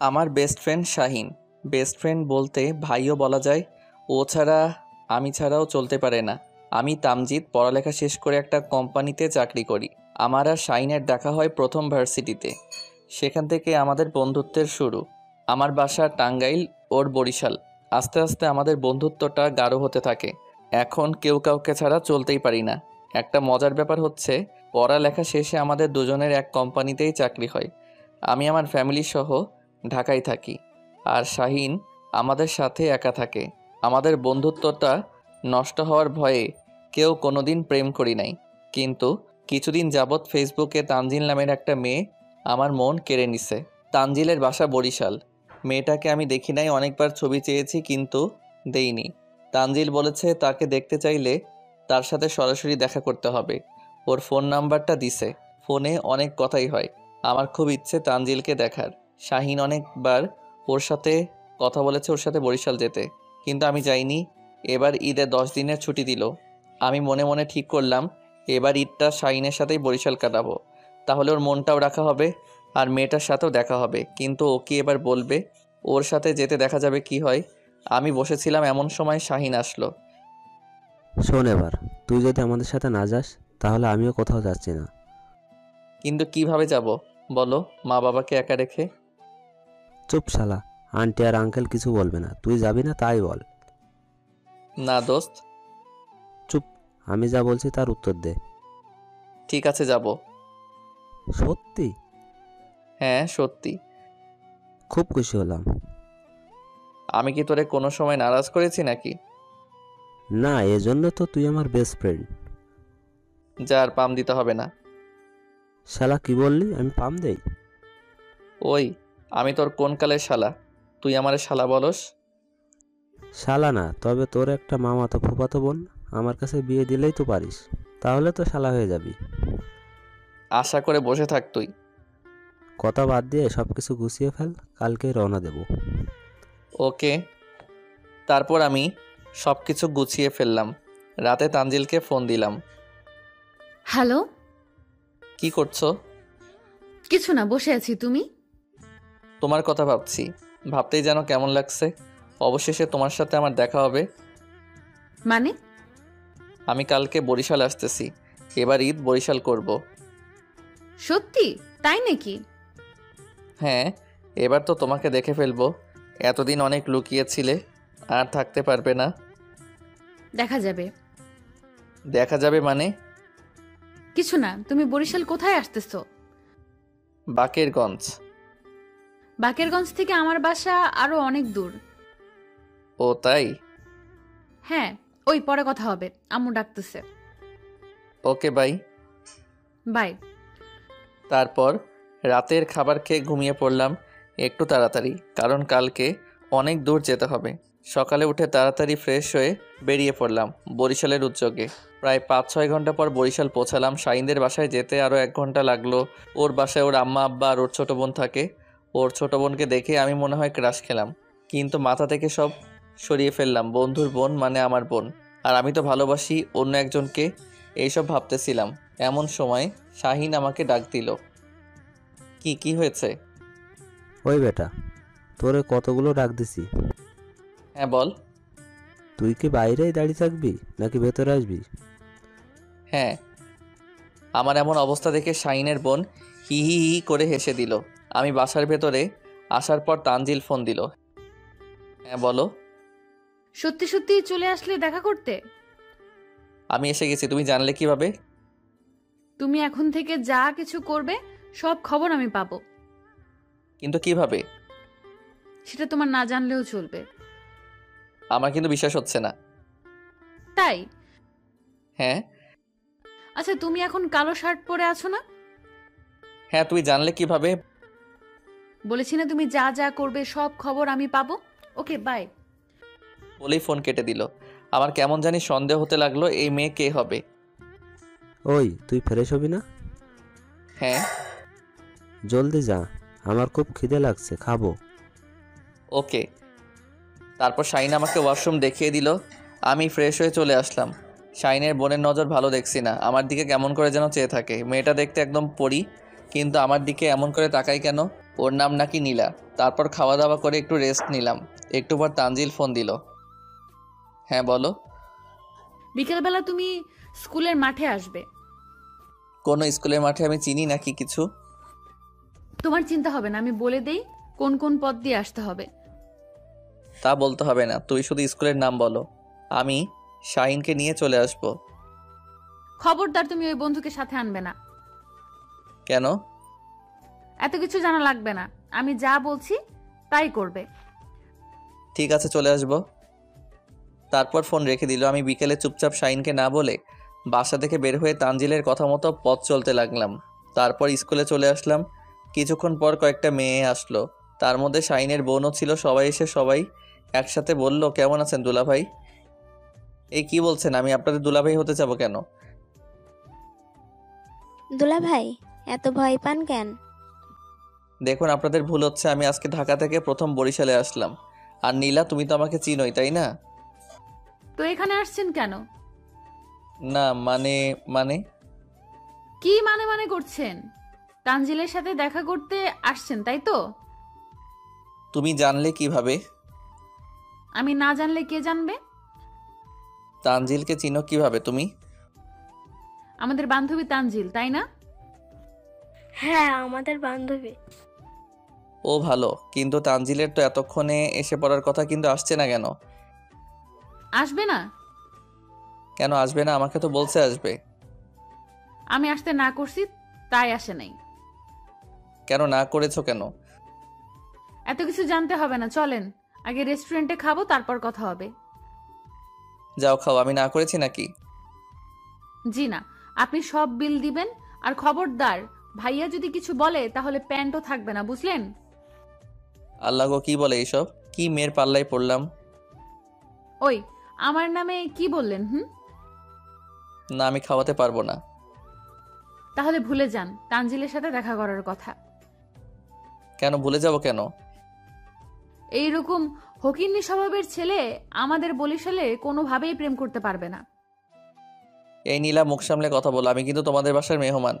আমার best friend Shahin. Best friend বলতে ভাইও বলা যায়। ও ছাড়া আমি ছাড়াও চলতে পারে না। আমি তামজিৎ, পড়ালেখা শেষ করে একটা কোম্পানিতে চাকরি করি। আমার আর শাহিনের দেখা হয় প্রথম ভার্সিটিতে। সেখান থেকে আমাদের বন্ধুত্বের শুরু। আমার বাসা টাঙ্গাইল, ওর বরিশাল। আস্তে আস্তে আমাদের বন্ধুত্বটা গাঢ় হতে থাকে। এখন কেউ কাউকে ছাড়া চলতেই পারি না। একটা মজার ব্যাপার হচ্ছে, পড়ালেখা শেষে আমাদের দুজনের এক কোম্পানিতেই চাকরি হয়। আমি আমার ফ্যামিলি সহ ঢাকায় থাকি, আর শাহিন আমাদের সাথে একা থাকে। আমাদের বন্ধুত্বটা নষ্ট হওয়ার ভয়ে কেউ কোনোদিন প্রেম করি নাই। কিন্তু কিছুদিন যাবৎ ফেসবুকে তানজিল নামের একটা মেয়ে আমার মন কেড়ে নিছে। তানজিলের বাসা বরিশাল। মেয়েটাকে আমি দেখি নাই, অনেকবার ছবি চেয়েছি কিন্তু দেইনি। তানজিল বলেছে তাকে দেখতে চাইলে তার সাথে সরাসরি দেখা করতে হবে। ওর ফোন নাম্বারটা দিছে। ফোনে অনেক কথাই হয়। আমার খুব ইচ্ছে তানজিলকে দেখার। শাহিন অনেকবার ওর সাথে কথা বলেছে ওর সাথে বরিশাল যেতে, কিন্তু আমি যাইনি। এবার ঈদে 10 দিনের ছুটি দিল। আমি মনে মনে ঠিক করলাম এবার ঈদটা শাহিনের সাথেই বরিশাল কাটাবো। তাহলে ওর মনটাও রাখা হবে আর মেয়েটার সাথেও দেখা হবে। কিন্তু ও কি এবার বলবে? ওর সাথে যেতে দেখা যাবে কি হয়। আমি বসেছিলাম, এমন সময় শাহিন আসলো। শোন, এবার তুই যদি আমাদের সাথে না যাস তাহলে আমিও কোথাও যাচ্ছি না। কিন্তু কিভাবে যাব বলো, মা বাবাকে একা রেখে? চুপ শালা, আন্টি আর আঙ্কেল কিছু বলবে না, তুই যাবি না তাই বল। না দোস্ত। চুপ, আমি যা বলছি তার উত্তর দে। ঠিক আছে, যাব। সত্যি? হ্যাঁ সত্যি। খুব খুশি হলাম। আমি কি তোরে কোনো সময় নারাজ করেছি নাকি? না, এজন্য তো তুই আমার বেস্ট ফ্রেন্ড। যার পাম দিতে হবে না। শালা কি বললি? আমি পাম দেই? ওই, আমি তোর কোন কালের শালা? তুই আমারে শালা বলস? শালা না, তবে তোর একটা মামাতো ফুফাতো বোন আমার কাছে বিয়ে দিলেই তো পারিস, তাহলে তো শালা হয়ে যাবি। আশা করে বসে থাক তুই। কথা বাদ দিয়ে সব কিছু গুছিয়ে ফেল, কালকেই রওনা দেব। ওকে। তারপর আমি সব কিছু গুছিয়ে ফেললাম। রাতে তানজিলকে ফোন দিলাম। হ্যালো। কি করছো? কিছু না, বসে আছি। তুমি? তোমার কথা ভাবছি। ভাবতেই যেন কেমন লাগছে। অবশেষে তোমার সাথে আমার দেখা হবে। মানে? আমি কালকে বরিশাল আসতেছি। এবার ঈদ বরিশাল করব। সত্যি? তাই নাকি? হ্যাঁ, এবার তো তোমাকে দেখে ফেলবো। এতদিন অনেক লুকিয়েছিলে, আর থাকতে পারবে না। দেখা যাবে। দেখা যাবে মানে? কিছু না, তুমি বরিশাল কোথায় আসতেছো? বাকেরগঞ্জ। বাকেরগঞ্জ থেকে আমার বাসা আরো অনেক দূর। ও তাই? হ্যাঁ, ওই পরে কথা হবে, আম্মু ডাকতেছে। Okay bye. বাই। তারপর রাতের খাবার খেয়ে ঘুমিয়ে পড়লাম একটু তাড়াতাড়ি, কারণ কালকে অনেক দূর যেতে হবে। সকালে উঠে তাড়াতাড়ি ফ্রেশ হয়ে বেরিয়ে পড়লাম বরিশালের উদ্যোগে। প্রায় 5-6 ঘন্টা পর বরিশাল পৌঁছালাম। শাহিনদের বাসায় যেতে আরও 1 ঘন্টা লাগলো। ওর বাসায় ওর আম্মা আব্বা আর ওর ছোটো বোন থাকে। ওর ছোটো বোনকে দেখে আমি মনে হয় ক্রাশ খেলাম, কিন্তু মাথা থেকে সব সরিয়ে ফেললাম। বন্ধুর বোন মানে আমার বোন, আর আমি তো ভালোবাসি অন্য একজনকে। এইসব ভাবতেছিলাম, এমন সময় শাহিন আমাকে ডাক দিল। কি কি হয়েছে? ওই বেটা, তোরে কতগুলো ডাক দিছি। হ্যাঁ বল। তুই কি বাইরেই দাঁড়িয়ে থাকবি নাকি ভেতরে আসবি? হ্যাঁ। আমার এমন অবস্থা দেখে শাহিনের বোন হি হি হি করে হেসে দিল। আমি বাসার ভেতরে আসার পর তানজিল ফোন দিল। হ্যাঁ বলো। সত্যি সত্যি চলে আসলে দেখা করতে? আমি এসে গেছি, তুমি জানলে কিভাবে? তুমি এখন থেকে যা কিছু করবে সব খবর আমি পাবো। কিন্তু কিভাবে? সেটা তোমার না জানলেও চলবে। আমার কিন্তু বিশ্বাস হচ্ছে না। তাই? হ্যাঁ। আচ্ছা, তুমি এখন কালো শার্ট পরে আছো না? হ্যাঁ, তুই জানলে কিভাবে? বলেছি না, তুমি যা যা করবে সব খবর আমি পাবো। ওকে, বাই। বলেই ফোন কেটে দিল। আমার কেমন জানি সন্দেহ হতে লাগলো, এই মেয়ে কে হবে। ওই, তুই ফ্রেশ হবি না? হ্যাঁ। জলদি যা, আমার খুব খিদে লাগছে, খাবো। ওকে। তারপর শাহিন আমাকে ওয়াশরুম দেখিয়ে দিল। আমি ফ্রেশ হয়ে চলে আসলাম। শাহিনের বোনের নজর ভালো দেখছি না, আমার দিকে কেমন করে যেন চেয়ে থাকে। মেয়েটা দেখতে একদম পরী, কিন্তু আমার দিকে এমন করে তাকাই কেন? ওর নাম নাকি নীলা। তারপর খাওয়া দাওয়া করে একটু রেস্ট নিলাম। একটু পর তানজিল ফোন দিল। হ্যাঁ বলো। বিকেলবেলা তুমি স্কুলের মাঠে আসবে। কোনো স্কুলের মাঠে আমি চিনি নাকি কিছু? তোমার চিন্তা হবে না, আমি বলে দেই কোন কোন পথ দিয়ে আসতে হবে। তা বলতে হবে না, তুই শুধু স্কুলের নাম বলো। আমি শাহিনকে নিয়ে চলে আসব। খবরদার তুমি ওই বন্ধুকে সাথে আনবে না। কেন? এত কিছু জানা লাগবে না, আমি যা বলছি তাই করবে। ঠিক আছে, চলে আসব। তারপর ফোন রেখে দিল। আমি বিকেলে চুপচাপ শাহিনকে না বলে বাসা থেকে বের হয়ে তানজিলের কথা মতো পথ চলতে লাগলাম। তারপর স্কুলে চলে আসলাম। কিছুক্ষণ পর কয়েকটা মেয়ে আসলো, তার মধ্যে শাহিনের বোনও ছিল। সবাই এসে সবাই একসাথে বলল, কেমন আছেন দুলাভাই? এই কি বলছেন? আমি আপনাদের দুলাভাই হতে যাব কেন? দুলা ভাই, এত ভয় পান কেন? দেখুন, আপনাদের ভুল হচ্ছে। আমি আজকে ঢাকা থেকে প্রথম বরিশালে আসলাম। আর নীলা, তুমি তো আমাকে চিনোই, তাই না? তো এখানে আসছেন কেন? না মানে মানে কি মানে মানে করছেন? তানজিলের সাথে দেখা করতে আসছেন তাই তো? তুমি জানলে কিভাবে? আমি না জানলে কে জানবে? তানজিলকে চিনো কিভাবে তুমি? আমাদের বান্ধবী তানজিল, তাই না? হ্যাঁ, আমাদের বান্ধবী। ও ভালো, কিন্তু তানজিলের তো এতক্ষণে এসে পড়ার কথা, কিন্তু আসছে না কেন? আসবে না? কেন আসবে না? আমাকে তো বলছে আসবে। আমি আসতে না করছি তাই আসে নাই। কেন না করেছো কেন? এত কিছু জানতে হবে না, চলেন আগে রেস্টুরেন্টে খাবো, তারপর কথা হবে। যাও খাও। আমি না করেছি নাকি? জি না, আপনি সব বিল দিবেন। আর খবরদার, ভাইয়া যদি কিছু বলে তাহলে প্যান্টও থাকবে না, বুঝলেন? আল্লাহ গো, কি বলে এইসব? কি মেয়ের পাল্লায় পড়লাম। ওই, আমার নামে কি বললেন? না, আমি খাওয়াতে পারবো না। তাহলে ভুলে যান তানজিলের সাথে দেখা করার কথা। কেন ভুলে যাব কেন? এইরকম হকিন্নি স্বভাবের ছেলে আমাদের বরিশালে কোনোভাবেই প্রেম করতে পারবে না। এই নীলা, মুখ সামলে কথা বলো। আমি কিন্তু তোমাদের বাসার মেহমান।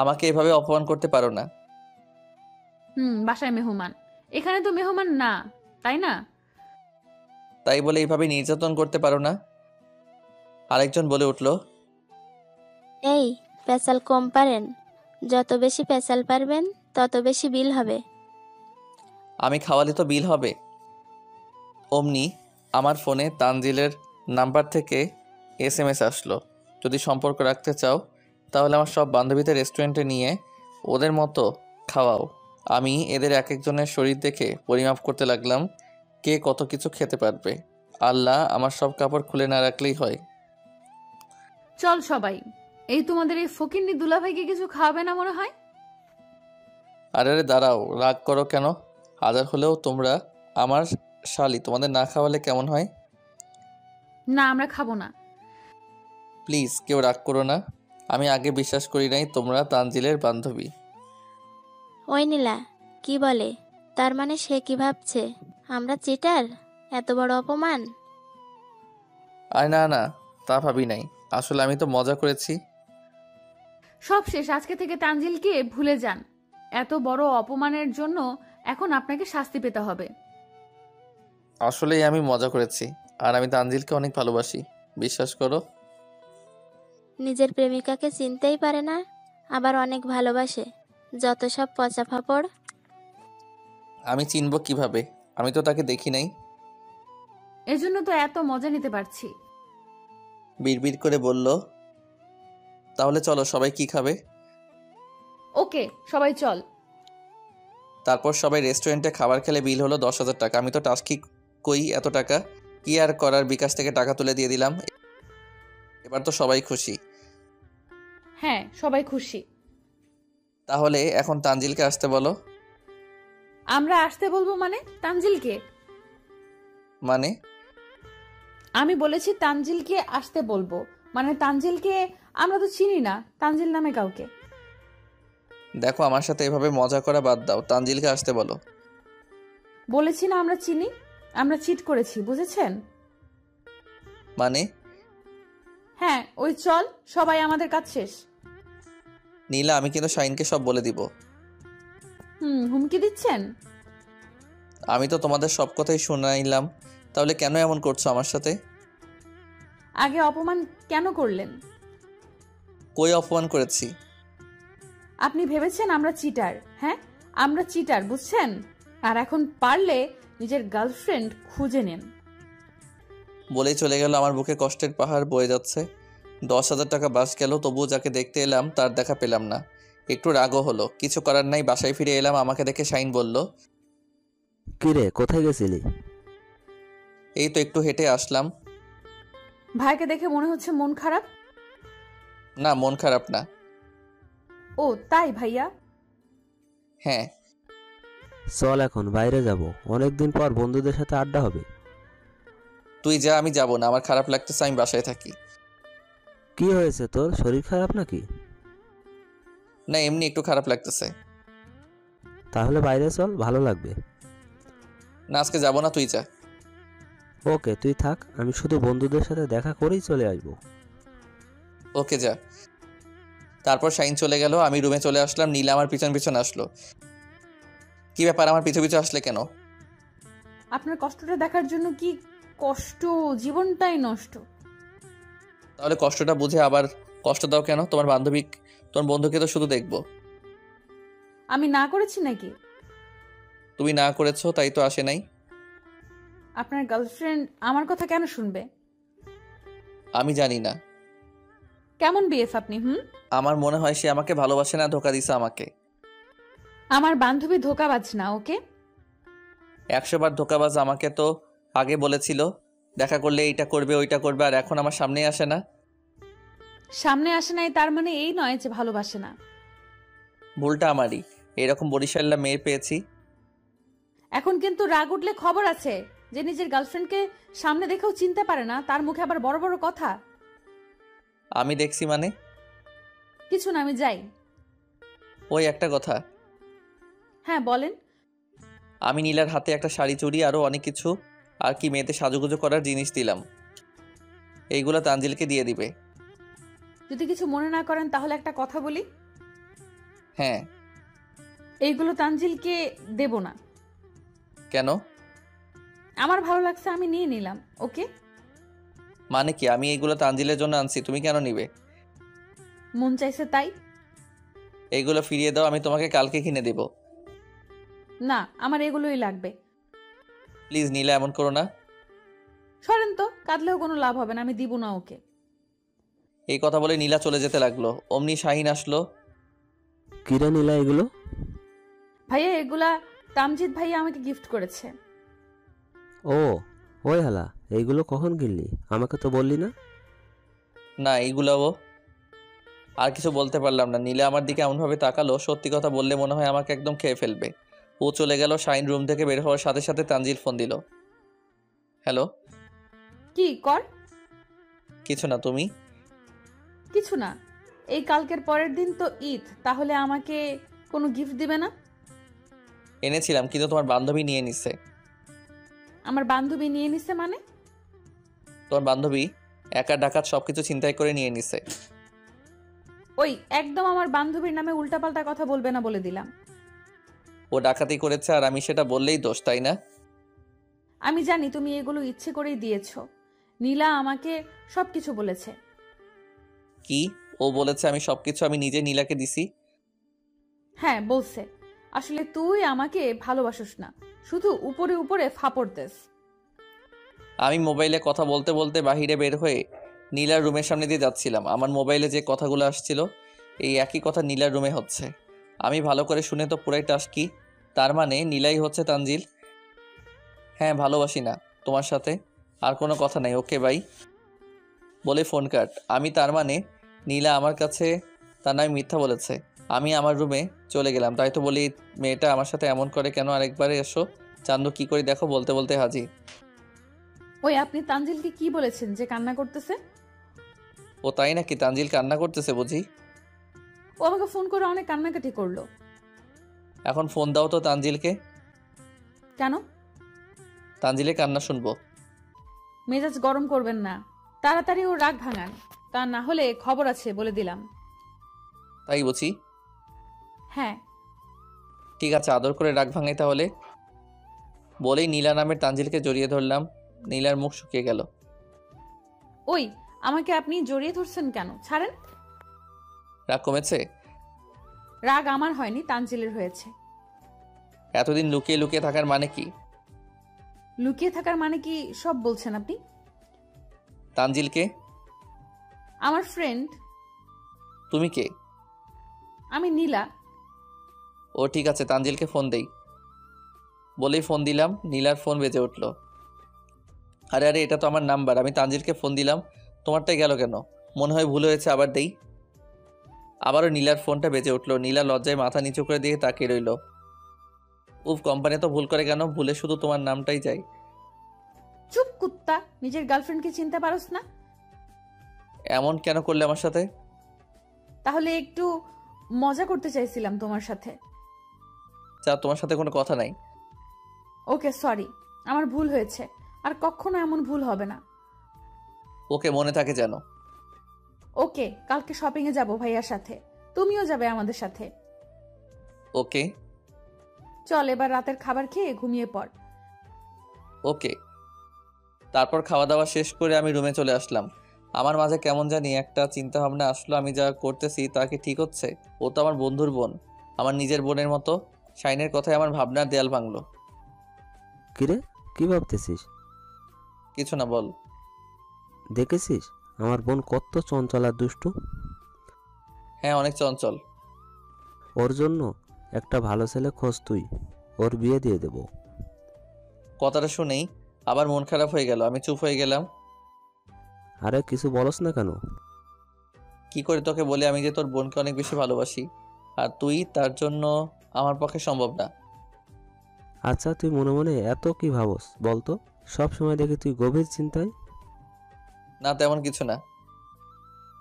আমাকে এভাবে অপমান করতে পারো না। বাসায় মেহমান? এখানে তো মেহমান না, তাই না? তাই বলে এইভাবে নির্যাতন করতে পারো না। আরেকজন বলে উঠল। এই, পেঁচাল কম পারেন? যত বেশি পেঁচাল পারবেন তত বেশি বিল হবে। আমি খাওয়ালে তো বিল হবে। অমনি আমার ফোনে তানজিলের নাম্বার থেকে SMS আসলো, যদি সম্পর্ক রাখতে চাও তাহলে আমার সব বান্ধবীদের রেস্টুরেন্টে নিয়ে ওদের মতো খাওয়াও। আমি এদের এক একজনের শরীর দেখে পরিমাপ করতে লাগলাম কে কত কিছু খেতে পারবে। আল্লাহ, আমার সব কাপড় খুলে না রাখলেই হয়। চল সবাই, এই তোমাদের এই ফকিন্নি দুলাভাইকে কিছু খাওয়াবে না মনে হয়? আরে আরে দাঁড়াও, রাগ করো কেন? হাজার হলেও তোমরা আমার শালি, তোমাদের না খাওয়ালে কেমন হয়? না, আমরা খাবো না। প্লিজ কেউ রাগ করো না। আমি আগে বিশ্বাস করি নাই তোমরা তানজিলের বান্ধবী। ওই নীলা, কি বলে? তার মানে সে কি ভাবছে? আমরা চিটার? এত বড় অপমান! আর না না, তা ভাবি নাই। আসলে আমি তো মজা করেছি। সব শেষ, আজকে থেকে তানজিলকে ভুলে যান। এত বড় অপমানের জন্য এখন আপনাকে শাস্তি পেতে হবে। আসলেই আমি মজা করেছি। আর আমি তানজিলকে অনেক ভালোবাসি, বিশ্বাস করো। নিজের প্রেমিকাকে চিনতেই পারে না, আবার অনেক ভালোবাসে। যত সব পচা ফাপড়! আমি চিনব কিভাবে? আমি তো তাকে দেখি নাই। এজন্য তো এত মজা নিতে পারছি। বিড়বিড় করে বলল, তাহলে চলো, সবাই কি খাবে? ওকে, সবাই চল। তারপর সবাই রেস্টুরেন্টে খাবার খেলে বিল হলো 10,000 টাকা। আমি তো টাস্কি কই এত টাকা? কি আর করার, বিকাশ থেকে টাকা তুলে দিয়ে দিলাম। এবার তো সবাই খুশি। হ্যাঁ, সবাই খুশি। তাহলে এখন তানজিলকে আসতে বলো। আমরা আসতে বলবো মানে? তানজিলকে? মানে? আমি বলেছি তানজিলকে আসতে বলবো, মানে তানজিলকে আমরা তো চিনি না, তানজিল নামে কাউকে। দেখো, আমার সাথে এভাবে মজা করা বাদ দাও। তানজিলকে আসতে বলো। বলেছি না আমরা চিনি, আমরা চিট করেছি, বুঝেছেন? মানে? হ্যাঁ, ওই চল, সবাই, আমাদের কাজ শেষ। নীলা, আমি কিন্তু শাহিনকে সব বলে দিব। হুমকি দিচ্ছেন? আমি তো তোমাদের সব কথাই শুনাইলাম, তাহলে কেন এমন করছো আমার সাথে? আগে অপমান কেন করলেন? কই অপমান করেছি? আপনি ভেবেছেন আমরা চিটার? হ্যাঁ, আমরা চিটার, বুঝছেন? আর এখন পারলে নিজের গার্লফ্রেন্ড খুঁজে নেন। বলেই চলে গেল। আমার বুকে কষ্টের পাহাড় বয়ে যাচ্ছে। 10,000 টাকা বাস গেল, তবুও যাকে দেখতে এলাম তার দেখা পেলাম না। একটু রাগও হলো, কিছু করার নাই। বাসায় ফিরে এলাম, আমাকে দেখে শাহিন বলল, কিরে, কোথায় গেছিলি? এই তো একটু হেঁটে আসলাম। ভাইকে দেখে মনে হচ্ছে মন খারাপ। না, মন খারাপ না। ও তাই ভাইয়া? হ্যাঁ। চল এখন বাইরে যাব, অনেকদিন পর বন্ধুদের সাথে আড্ডা হবে। তুই যা, আমি যাব না, আমার খারাপ লাগতেছে, আমি বাসায় থাকি। কি হয়েছে তোর, শরীর খারাপ নাকি? না, এমনি একটু খারাপ লাগতেছে। তাহলে বাইরে চল, ভালো লাগবে। না, আজকে যাব না, তুই যা। ওকে, তুই থাক, আমি শুধু বন্ধুদের সাথে দেখা করেই চলে আসবো। ওকে, যা। তারপর শাহিন চলে গেল, আমি রুমে চলে আসলাম। নীলা আমার পিছন পিছন আসলো। কি ব্যাপার, আমার পিছু পিছু আসলে কেন? আপনার কষ্টটা দেখার জন্য। কি কষ্ট, জীবনটাই নষ্ট। তাহলে কষ্টটা বুঝে আবার কষ্ট দাও কেন? তোমার বন্ধুকে তো শুধু দেখবো। আমি না করেছি নাকি? তুমি না করেছো তাই তো আসে নাই। আপনার গার্লফ্রেন্ড আমার কথা কেন শুনবে? আমি জানি না। কেমন বিএফ আপনি? আমার মনে হয় সে আমাকে ভালোবাসে না, ধোকা দিছে আমাকে। আমার বান্ধবী ধোঁকাবাজ না, ওকে? 100 বার ধোকাবাজ। আমাকে তো আগে বলেছিল দেখা করলে এইটা করবে ওইটা করবে, আর এখন আমার সামনেই আসে না। সামনে আসে নাই তার মানে এই নয় যে ভালোবাসে না। ভুলটা আমারই, এরকম বরিশাল্লা মেয়ে পেয়েছি। এখন কিন্তু রাগ উঠলে খবর আছে, যে নিজের গার্লফ্রেন্ডকে সামনে দেখেও চিনতে পারে না, তার মুখে আবার বড় বড় কথা। আমি দেখছি মানে? কিছু না, আমি যাই। ওই একটা কথা, হ্যাঁ বলেন। আমি নীলার হাতে একটা শাড়ি, চুড়ি, আরও অনেক কিছু আর কি মেয়েতে সাজুগুজু করার জিনিস দিলাম। এইগুলো তানজিলকে দিয়ে দিবে। যদি কিছু মনে না করেন তাহলে একটা কথা বলি। হ্যাঁ। এইগুলো তানজিলকে দেব না। কেন? আমার ভালো লাগছে, আমি নিয়ে নিলাম। ওকে? মানে কি? আমি এইগুলো তানজিলের জন্য আনছি, তুমি কেন নিবে? মন চাইছে তাই। এইগুলো ফিরিয়ে দাও, আমি তোমাকে কালকে কিনে দেব। না, আমার এগুলোই লাগবে। প্লিজ নীলা, এমন করো না। সরেন তো, কাঁদলেও কোনো লাভ হবে না, আমি দিব না ওকে। এই কথা বলে নীলা চলে যেতে লাগলো। অমনি শাহিন আসলো। কিরে নীলা, এগুলো? ভাইয়া এগুলা তামজিৎ ভাইয়া আমাকে গিফট করেছে। ও, ওই হালা, এইগুলো কখন কিনলি? আমাকে তো বললি না। না, এইগুলাও। আর কিছু বলতে পারলাম না। নীলা আমার দিকে এমনভাবে তাকালো, সত্যি কথা বললে মনে হয় আমাকে একদম খেয়ে ফেলবে। ও চলে গেল। শাহিন রুম থেকে বের হওয়ার সাথে সাথে তানজিল ফোন দিল। হ্যালো। কি কর? কিছু না, তুমি? কিছু না। এই কালকের পরের দিন তো ঈদ, তাহলে আমাকে কোনো গিফট দিবে না? এনেছিলাম, কিন্তু তোমার বান্ধবী নিয়ে নিছে। আমার বান্ধবী নিয়ে নিছে মানে? তোমার বান্ধবী একা ডাকাত সবকিছু ছিনতাই করে নিয়ে নিছে। ওই একদম আমার বান্ধবীর নামে উল্টাপাল্টা কথা বলবে না বলে দিলাম। ও ডাকাতি করেছে আর আমি সেটা বললেই দোষ, তাই না? আমি জানি তুমি এগুলো ইচ্ছে করেই দিয়েছো। নীলা আমাকে সবকিছু বলেছে। কি? ও বলেছে আমি নিজে নীলাকে দিছি? হ্যাঁ বলছে। আসলে তুই আমাকে ভালোবাসিস না, শুধু উপরে উপরে ফাপড় দেস। আমি মোবাইলে কথা বলতে বলতে বাহিরে বের হয়ে নীলার রুমের সামনে দিয়ে যাচ্ছিলাম। আমার মোবাইলে যে কথাগুলো আসছিল এই একই কথা নীলার রুমে হচ্ছে। আমি ভালো করে শুনে তো পুরাই টাসকি। তার মানে নীলাই হচ্ছে তানজিল। হ্যাঁ, ভালোবাসি না তোমার সাথে আর কোনো কথা নাই, ওকে বাই বলে ফোন কাট। আমি তার মানে নীলা আমার কাছে তার নামে মিথ্যা বলেছে। আমি আমার রুমে চলে গেলাম। তাই তো বলি মেয়েটা আমার সাথে এমন করে কেন? আরেকবারে এসো চান্দু, কি করে দেখো, বলতে বলতে হাজির। ওই আপনি তানজিলকে কি বলেছেন যে কান্না করতেছে? ও তাই নাকি? তানজিল কান্না করতেছে বুঝি? ও আমাকে ফোন করে অনেক কান্নাকাটি করলো। এখন ফোন দাও তো তানজিলকে। কেন? তানজিলে কান্না শুনবো। মেজাজ গরম করবেন না, তাড়াতাড়ি ও রাগ ভাঙান, তা না হলে খবর আছে বলে দিলাম। তাই বুঝি? হ্যাঁ। ঠিক আছে, আদর করে রাগ ভাঙাই তাহলে। বলেই নীলা নামের তানজিলকে জড়িয়ে ধরলাম। নীলার মুখ শুকিয়ে গেল। ওই, আমাকে আপনি জড়িয়ে ধরছেন কেন? ছাড়েন। রাগ কমেছে? রাগ আমার হয়নি, তানজিলের হয়েছে। এতদিন লুকিয়ে লুকিয়ে থাকার মানে কি? লুকিয়ে থাকার মানে কি সব বলছেন আপনি? তানজিলকে? আমার ফ্রেন্ড। তুমি কে? আমি নীলা। ও ঠিক আছে, তানজিলকে ফোন দেই। বলেই ফোন দিলাম। নীলার ফোন বেজে উঠল। আরে আরে, এটা তো আমার নাম্বার। আমি তানজিলকে ফোন দিলাম, তোমারটাই গেল কেন? মনে হয় ভুল হয়েছে, আবার দেই। আবারও নীলার ফোনটা বেজে উঠল। নীলা লজ্জায় মাথা নিচু করে দিয়ে তাকিয়ে রইল। উফ, কোম্পানি তো ভুল করে কেন? ভুলে শুধু তোমার নামটাই যায়। চুপ কুত্তা, নিজের গার্লফ্রেন্ডকে চিনতে পারোস না? এমন কেন করলে আমার সাথে? তাহলে একটু মজা করতে চাইছিলাম তোমার সাথে। যা, তোমার সাথে কোনো কথা নাই। ওকে সরি, আমার ভুল হয়েছে, আর কখনো এমন ভুল হবে না। ওকে, মনে থাকে যেন। ওকে, কালকে শপিং এ যাবো ভাইয়ার সাথে, তুমিও যাবে আমাদের সাথে। ওকে। চল এবার রাতের খাবার খেয়ে ঘুমিয়ে পড়। ওকে। তারপর খাওয়া দাওয়া শেষ করে আমি রুমে চলে আসলাম। আমার মাঝে কেমন জানি একটা চিন্তা ভাবনা আসলো, আমি যা করতেছি তা কি ঠিক হচ্ছে? ও তো আমার বন্ধুর বোন, আমার নিজের বোনের মতো। শাইনের কথায় আমার ভাবনার দেয়াল ভাঙলো। কিরে, কি ভাবতেছিস? কিছু না, বল। দেখেছিস আমার বোন কত চঞ্চল আর দুষ্টু? হ্যাঁ, অনেক চঞ্চল। ওর জন্য একটা ভালো ছেলে খোঁজ তুই, ওর বিয়ে দিয়ে দেব। কথাটা শুনেই আবার মন খারাপ হয়ে গেল। আমি চুপ হয়ে গেলাম। আরে কিছু বলস না কেন? কি করে তোকে বলি আমি যে তোর বোনকে অনেক বেশি ভালোবাসি, আর তুই তার জন্য আমার পক্ষে সম্ভব না। আচ্ছা তুই মনে মনে এত কি ভাবস বলতো? সব সময় দেখি তুই গভীর চিন্তায়। না, তেমন কিছু না।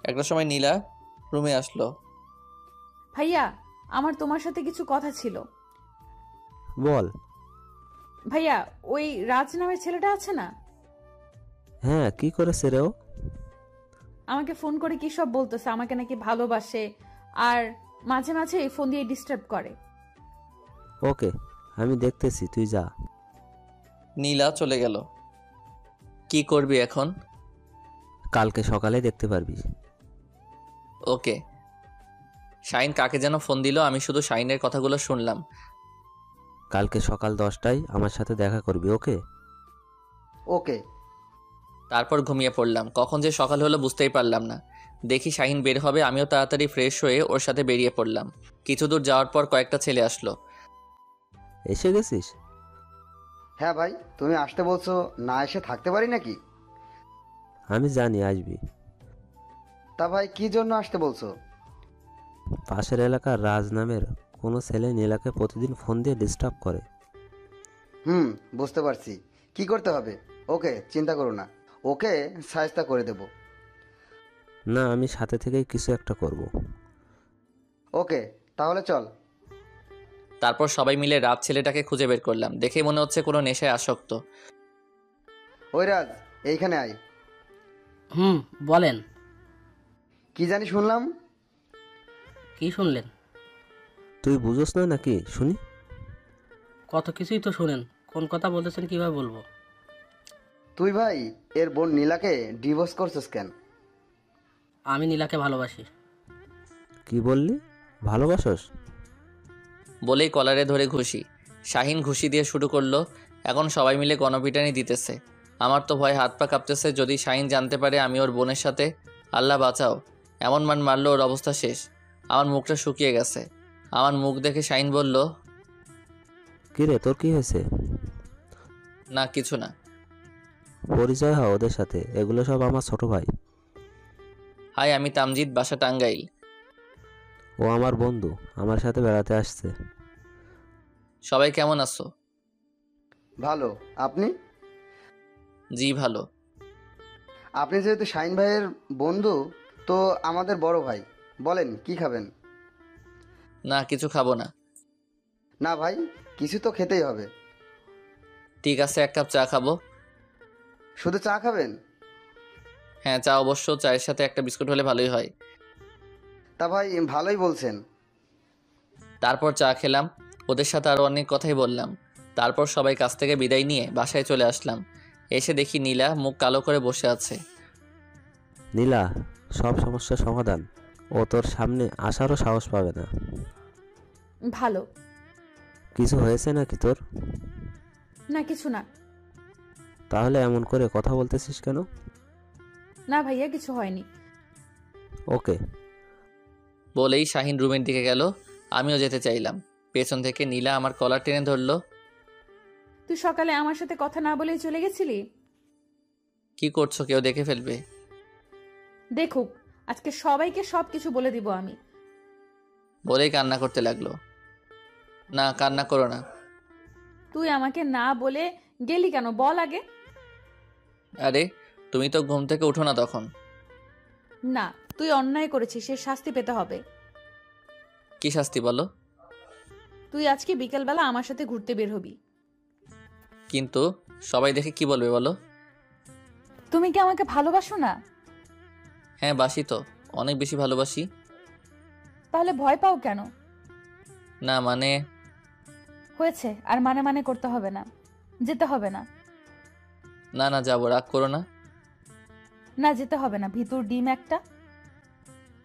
একটা সময় নীলা রুমে আসলো। ভাইয়া, আমার তোমার সাথে কিছু কথা ছিল। বল। ভাইয়া, ওই রাজ নামের ছেলেটা আছে না, হ্যাঁ, কি করেছে রে ও? আমাকে ফোন করে কি সব বলতেছে, আমাকে নাকি ভালোবাসে, আর মাঝে মাঝে ফোন দিয়ে ডিস্টার্ব করে। ওকে, আমি দেখতেছি, তুই যা। নীলা চলে গেল। কি করবি এখন? কালকে সকালে দেখতে পারবি। ওকে। শাইন কাকে যেন ফোন দিল, আমি শুধু শাইনের কথাগুলো শুনলাম। কালকে সকাল 10টায় আমার সাথে দেখা করবি, ওকে? ওকে। তারপর ঘুমিয়ে পড়লাম। কখন যে সকাল হলো বুঝতেই পারলাম না। দেখি শাহিন বের হবে, আমিও তাড়াতাড়ি ফ্রেশ হয়ে ওর সাথে বেরিয়ে পড়লাম। কিছু দূর যাওয়ার পর কয়েকটা ছেলে আসলো। এসে গেছিস? হ্যাঁ ভাই, তুমি আসতে বলছো, না এসে থাকতে পারি নাকি? আমি জানি আসবি। তা ভাই কি জন্য আসতে বলছো? পাশের এলাকার রাজ নামের কোনো ছেলে নীলাকে প্রতিদিন ফোন দিয়ে ডিস্টার্ব করে। বুঝতে পারছি। কি করতে হবে? ওকে, চিন্তা করো না, ওকে সাহায্য করে দেব। না, আমি সাথে থেকেই কিছু একটা করব। ওকে, তাহলে চল। তারপর সবাই মিলে রাত ছেলেটাকে খুঁজে বের করলাম। দেখে মনে হচ্ছে কোনো নেশায় আসক্ত। ওই রাজ, এইখানে আয়। বলেন। কি জানি শুনলাম? কি শুনলেন? তুই বুঝোস না নাকি? শুনি। কত কিছুই তো শুনেন, কোন কথা বলতেছেন কিভাবে বলবো? তুই ভাই এর বোন নীলাকে ডিভোর্স করছিস কেন? আমি নীলাকে ভালোবাসি। কি বললি? ভালোবাসস? বলেই কলারে ধরে ঘুষি। শাহিন ঘুষি দিয়ে শুরু করলো। এখন সবাই মিলে গণপিটানি দিতেছে। আমার তো ভয় হাত পা কাঁপতেছে, যদি শাহিন জানতে পারে আমি ওর বোনের সাথে। আল্লাহ বাঁচাও, এমন মান মারলো ওর অবস্থা শেষ। আমার মুখটা শুকিয়ে গেছে। আমার মুখ দেখে শাহিন বলল, কিরে, তোর কি হয়েছে? না কিছু না। পরিচয় হয় ওদের সাথে, এগুলো সব আমার ছোট ভাই। হাই, আমি তামজিদ, বাসা টাঙ্গাইল। ও আমার বন্ধু, আমার সাথে বেড়াতে আসছে। সবাই কেমন আছো? ভালো। আপনি? জি ভালো। আপনি যেহেতু শাহিন ভাইয়ের বন্ধু, তো আমাদের বড় ভাই। বলেন কি খাবেন? না কিছু খাবো না। না ভাই, কিছু তো খেতেই হবে। ঠিক আছে, এক কাপ চা খাবো। শুধু চা খাবেন? হ্যাঁ, চা অবশ্য, চায়ের সাথে একটা বিস্কুট হলে ভালোই হয়। তা ভাই ভালোই বলছেন। তারপর চা খেলাম, ওদের সাথে আরও অনেক কথাই বললাম। তারপর সবাই কাছ থেকে বিদায় নিয়ে বাসায় চলে আসলাম। এসে দেখি নীলা মুখ কালো করে বসে আছে। নীলা, সব সমস্যার সমাধান। ও তোর সামনে আসারও সাহস পাবে না। ভালো। কিছু হয়েছে নাকি তোর? না, কিছু না। তাহলে এমন করে কথা বলতেছিস কেন? না ভাইয়া, কিছু হয়নি। ওকে। বলেই শাহিন রুমের দিকে গেল। আমিও যেতে চাইলাম। পেছন থেকে নীলা আমার কলার টেনে ধরলো। তুই সকালে আমার সাথে কথা না বলেই চলে গেছিলি? কি করছো? কেউ দেখে ফেলবে। দেখুক, আজকে সবাইকে সব কিছু বলে দিব আমি। বলেই কান্না করতে লাগলো। না, কান্না করো না। তুই আমাকে না বলে গেলি কেন বল আগে। আরে তুমি তো ঘুম থেকে উঠো না তখন। না, তুই অন্যায় করেছিস, সে শাস্তি পেতে হবে। কি শাস্তি বলো? তুই আজকে বিকেলবেলা আমার সাথে ঘুরতে বের হবি। কিন্তু সবাই দেখে কি বলবে বলো? তুমি কি আমাকে ভালোবাসো না? হ্যাঁ বাসি তো, অনেক বেশি ভালোবাসি। তাহলে ভয় পাও কেন? না মানে। হয়েছে, আর মানে মানে করতে হবে না, যেতে হবে না। না না, যাবো, রাগ করো না। না, যেতে হবে না, ভিতর ডিম একটা।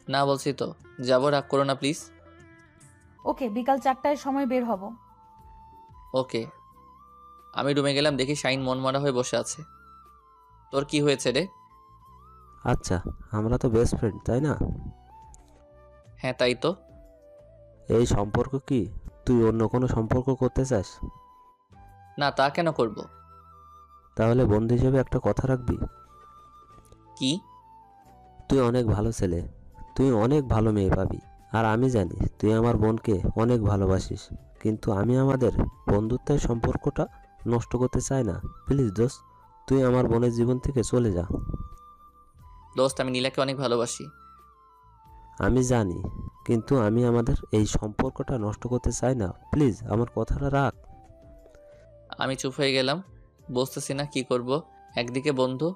না বলছি তো, যাবো, রাগ করো না প্লিজ। ওকে, বিকাল 4টায় সময় বের হব। ওকে। আমি রুমে গেলাম, দেখি শাইন মনমরা হয়ে বসে আছে। তোর কি হয়েছে রে? আচ্ছা, আমরা তো বেস্ট ফ্রেন্ড, তাই না? হ্যাঁ তাই তো। এই সম্পর্ক কি তুই অন্য কোনো সম্পর্ক করতে চাস? না, তা কেন করব? তাহলে বন্ধু হিসেবে একটা কথা রাখবি। কি? তুই অনেক ভালো ছেলে, তুই অনেক ভালো মেয়ে পাবি। আর আমি জানি তুই আমার বোনকে অনেক ভালোবাসিস, কিন্তু আমি আমাদের বন্ধুত্বের সম্পর্কটা নষ্ট করতে চাই না। প্লিজ দোস্ত, তুই আমার বোনের জীবন থেকে চলে যা। দোস্ত, আমি নীলাকে অনেক ভালোবাসি। আমি জানি, কিন্তু আমি আমাদের এই সম্পর্কটা নষ্ট করতে চাই না। প্লিজ আমার কথাটা রাখ। আমি চুপ হয়ে গেলাম, বুঝতেছি না কি করব। একদিকে বন্ধু,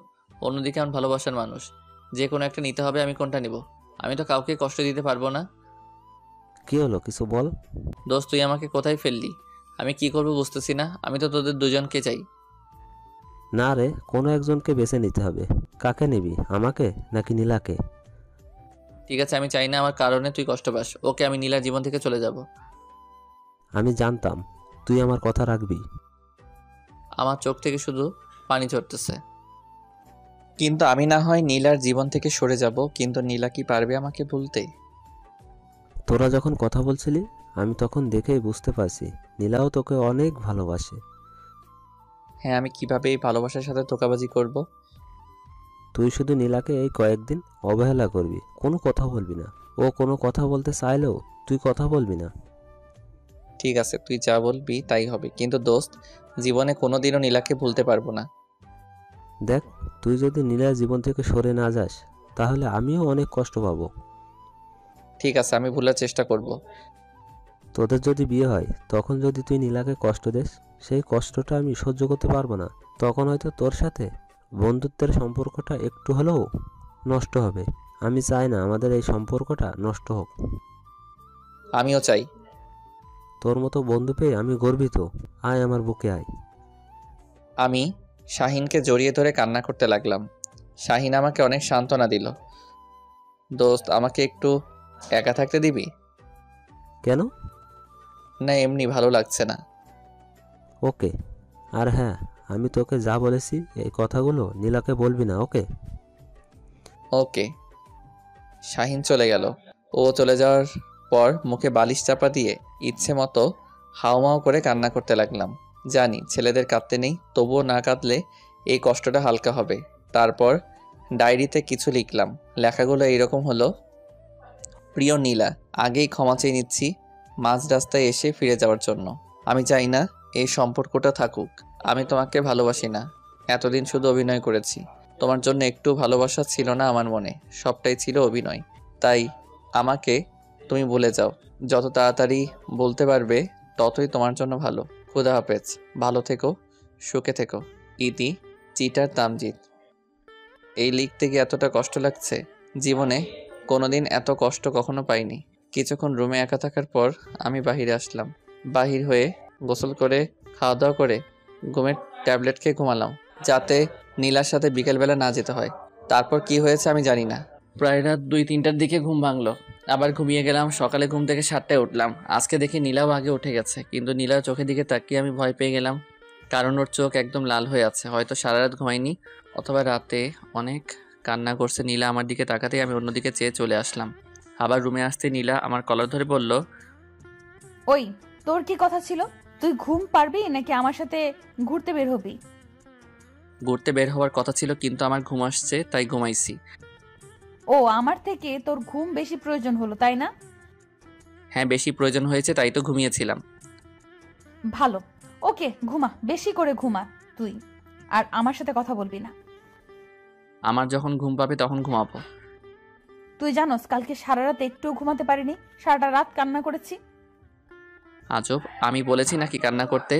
অন্যদিকে আমার ভালোবাসার মানুষ। যে কোনো একটা নিতে হবে, আমি কোনটা নিব? আমি তো কাউকে কষ্ট দিতে পারবো না। কি হলো, কিছু বল। দোস্ত, তুই আমাকে কোথায় ফেললি? আমি কি করব বুঝতেছি না। আমি তো তোদের দুজনকে চাই। না রে, কোনো একজনকে বেছে নিতে হবে। কাকে নিবি, আমাকে নাকি নীলাকে? ঠিক আছে, আমি চাই না আমার কারণে তুই কষ্ট পাস। ওকে, আমি নীলার জীবন থেকে চলে যাব। আমি জানতাম তুই আমার কথা রাখবি। আমার চোখ থেকে শুধু পানি ঝরতেছে। কিন্তু আমি না হয় নীলার জীবন থেকে সরে যাব, কিন্তু নীলা কি পারবে আমাকে ভুলতে? তোরা যখন কথা বলছিলি আমি তখন দেখেই বুঝতে পারছি নীলাও তোকে অনেক ভালোবাসে। হ্যাঁ, আমি কিভাবে এই ভালোবাসার সাথে ধোঁকাবাজি করব? তুই শুধু নীলাকে এই কয়েকদিন অবহেলা করবি, কোনো কথা বলবি না। ও কোনো কথা বলতে চাইলেও তুই কথা বলবি না। ঠিক আছে, তুই যা বলবি তাই হবে, কিন্তু দোস্ত, জীবনে কোনোদিনও নীলাকে ভুলতে পারবো না। দেখ, তুই যদি নীলার জীবন থেকে সরে না যাস তাহলে আমিও অনেক কষ্ট পাবো। ঠিক আছে, আমি ভুলার চেষ্টা করব। তোদের যদি বিয়ে হয় তখন যদি তুই নীলাকে কষ্ট দিস, সেই কষ্টটা আমি সহ্য করতে পারবো না। তখন হয়তো তোর সাথে বন্ধুত্বের সম্পর্কটা একটু হলেও নষ্ট হবে। আমি চাই না আমাদের এই সম্পর্কটা নষ্ট হোক। আমিও চাই। তোর মতো বন্ধু পেয়ে আমি গর্বিত। আয় আমার বুকে আয়। আমি শাহিনকে জড়িয়ে ধরে কান্না করতে লাগলাম। শাহিন আমাকে অনেক সান্ত্বনা দিল। দোস্ত, আমাকে একটু একা থাকতে দিবি? কেন? না, এমনি ভালো লাগছে না। ওকে। আর হ্যাঁ, আমি তোকে যা বলেছি এই কথাগুলো নীলাকে বলবি না, ওকে? ওকে। শাহিন চলে গেল। ও চলে যাওয়ার পর মুখে বালিশ চাপা দিয়ে ইচ্ছে মতো হাওমাও করে কান্না করতে লাগলাম। জানি ছেলেদের কাঁদতে নেই, তবুও না কাঁদলে এই কষ্টটা হালকা হবে। তারপর ডায়েরিতে কিছু লিখলাম। লেখাগুলো এইরকম হলো: প্রিয় নীলা, আগেই ক্ষমা চেয়ে নিচ্ছি মাঝ রাস্তায় এসে ফিরে যাওয়ার জন্য। আমি চাই না এই সম্পর্কটা থাকুক। আমি তোমাকে ভালোবাসি না। এতদিন শুধু অভিনয় করেছি। তোমার জন্য একটু ভালোবাসা ছিল না আমার মনে, সবটাই ছিল অভিনয়। তাই আমাকে তুমি ভুলে যাও। যত তাড়াতাড়ি বলতে পারবে ততই তোমার জন্য ভালো। খুদা হাফেজ, ভালো থেকো, সুখে থেকো। ইতি, চিটার তামজিৎ। এই লিখতে গিয়ে এতটা কষ্ট লাগছে, জীবনে কোনোদিন এত কষ্ট কখনো পাইনি। কিছুক্ষণ রুমে একা থাকার পর আমি বাহিরে আসলাম। বাহির হয়ে গোসল করে খাওয়া দাওয়া করে ঘুমের ট্যাবলেট খেয়ে ঘুমালাম, যাতে নীলার সাথে বিকেলবেলা না যেতে হয়। তারপর কি হয়েছে আমি জানি না। প্রায় রাত 2-3টার দিকে ঘুম ভাঙলো, আবার ঘুমিয়ে গেলাম। সকালে ঘুম থেকে 7টায় উঠলাম। আজকে দেখি নীলাও আগে উঠে গেছে, কিন্তু নীলার চোখের দিকে তাকিয়ে আমি ভয় পেয়ে গেলাম, কারণ ওর চোখ একদম লাল হয়ে আছে। হয়তো সারা রাত ঘুমায়নি, অথবা রাতে অনেক কান্না করছে। নীলা আমার দিকে তাকাতেই আমি অন্যদিকে চেয়ে চলে আসলাম। আবার রুমে আসতে নীলা আমার কলার ধরে বলল, ওই, তোর কি কথা ছিল? তুই ঘুম পারবি নাকি আমার সাথে ঘুরতে বের হবি? ঘুরতে বের হওয়ার কথা ছিল, কিন্তু আমার ঘুম আসছে তাই ঘুমাইছি। ও, আমার থেকে তোর ঘুম বেশি প্রয়োজন হলো, তাই না? হ্যাঁ, বেশি প্রয়োজন হয়েছে তাই তো ঘুমিয়েছিলাম। ভালো, ওকে, ঘুমা, বেশি করে ঘুমা তুই। আর আমার সাথে কথা বলবি না। আমার যখন ঘুম পাবে তখন ঘুমাবো। তুই জানোস কালকে সারা রাত একটুও ঘুমাতে পারিনি, সারাটা রাত কান্না করেছি। আজব, আমি বলেছি নাকি কান্না করতে?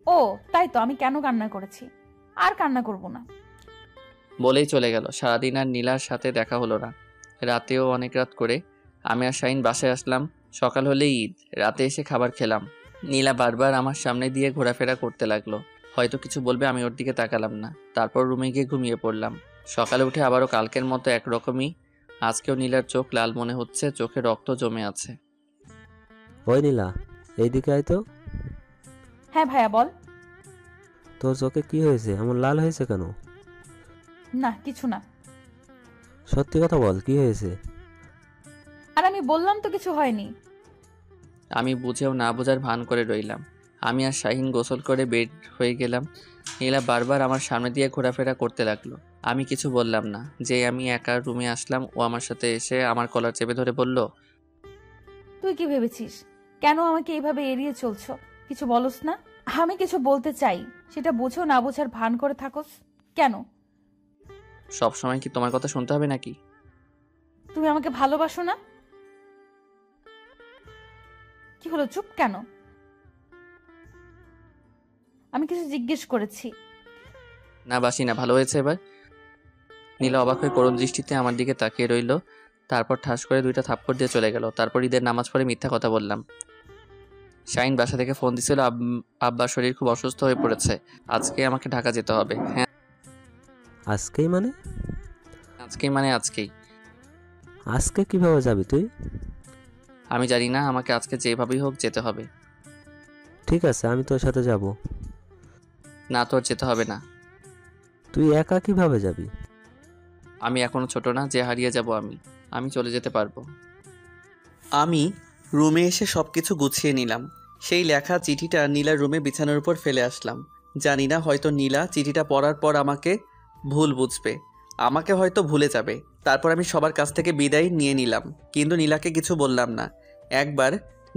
ও তাই তো, আমি কেন কান্না করেছি? আর কান্না করব না। বলেই চলে গেল। সারাদিন আর নীলার সাথে দেখা হলো না। রাতেও অনেক রাত করে আমি আর শাহিন বাসায় আসলাম। সকাল হলেই ঈদ। রাতে এসে খাবার খেলাম। নীলা বারবার আমার সামনে দিয়ে ঘোরাফেরা করতে লাগলো, হয়তো কিছু বলবে, আমি ওর দিকে তাকালাম না। তারপর রুমে গিয়ে ঘুমিয়ে পড়লাম। সকালে উঠে আবারও কালকের মতো একরকমই। আজকেও নীলার চোখ লাল মনে হচ্ছে, চোখে রক্ত জমে আছে। ওই নীলা, এইদিকে আয় তো। হ্যাঁ ভাইয়া, বল। তোর চোখে কি হয়েছে, এমন লাল হয়েছে কেন? না, কিছু না। সত্যি কথা বল, কি হয়েছে? আর আমি বললাম তো কিছু হয়নি। আমি বুঝেও না বোঝার ভান করে রইলাম। আমি আর শাহিন গোসল করে বের হয়ে গেলাম। নীলা বারবার আমার সামনে দিয়ে ঘোরাফেরা করতে লাগলো। আমি কিছু বললাম না। যে আমি একা রুমে আসলাম, ও আমার সাথে এসে আমার কলার চেপে ধরে বলল, তুই কি ভেবেছিস কেন আমাকে এইভাবে এড়িয়ে চলছো? কিছু বলস না? আমি কিছু বলতে চাই, সেটা বোঝো না বোঝার ভান করে থাকোস কেন? সব সময় কি তোমার কথা শুনতে হবে নাকি? তুমি আমাকে ভালোবাসো না? কি হলো, চুপ কেন? আমি কিছু জিজ্ঞেস করেছি। না, বাসি না। ভালো হয়েছে এবার? নীলা অবাক হয়ে করুণ দৃষ্টিতে আমার দিকে তাকিয়ে রইল। তারপর ঠাস করে 2টা থাপ্পড় দিয়ে চলে গেল। তারপর ঈদের নামাজ পড়ে মিথ্যা কথা বললাম। শাহিন বাসা থেকে ফোন দিছিল, আব্বার শরীর খুব অসুস্থ হয়ে পড়েছে, আজকে আমাকে ঢাকা যেতে হবে। হ্যাঁ, আজকেই মানে? আজকেই। আজকে কিভাবে যাবি তুই? আমি জানি না, আমাকে আজকে যেভাবেই হোক যেতে হবে। ঠিক আছে, আমি তোর সাথে যাব। না, তোর যেতে হবে না। তুই একা কিভাবে যাবি? আমি এখনো ছোট না যে হারিয়ে যাব। আমি চলে যেতে পারবো। আমি রুমে এসে সব কিছু গুছিয়ে নিলাম। সেই লেখা চিঠিটা নীলার রুমে বিছানার উপর ফেলে আসলাম। জানি না, হয়তো নীলা চিঠিটা পড়ার পর আমাকে ভুল বুঝবে, আমাকে হয়তো ভুলে যাবে। তারপর আমি সবার কাছ থেকে বিদায় নিয়ে নিলাম, কিন্তু নীলাকে কিছু বললাম না। একবার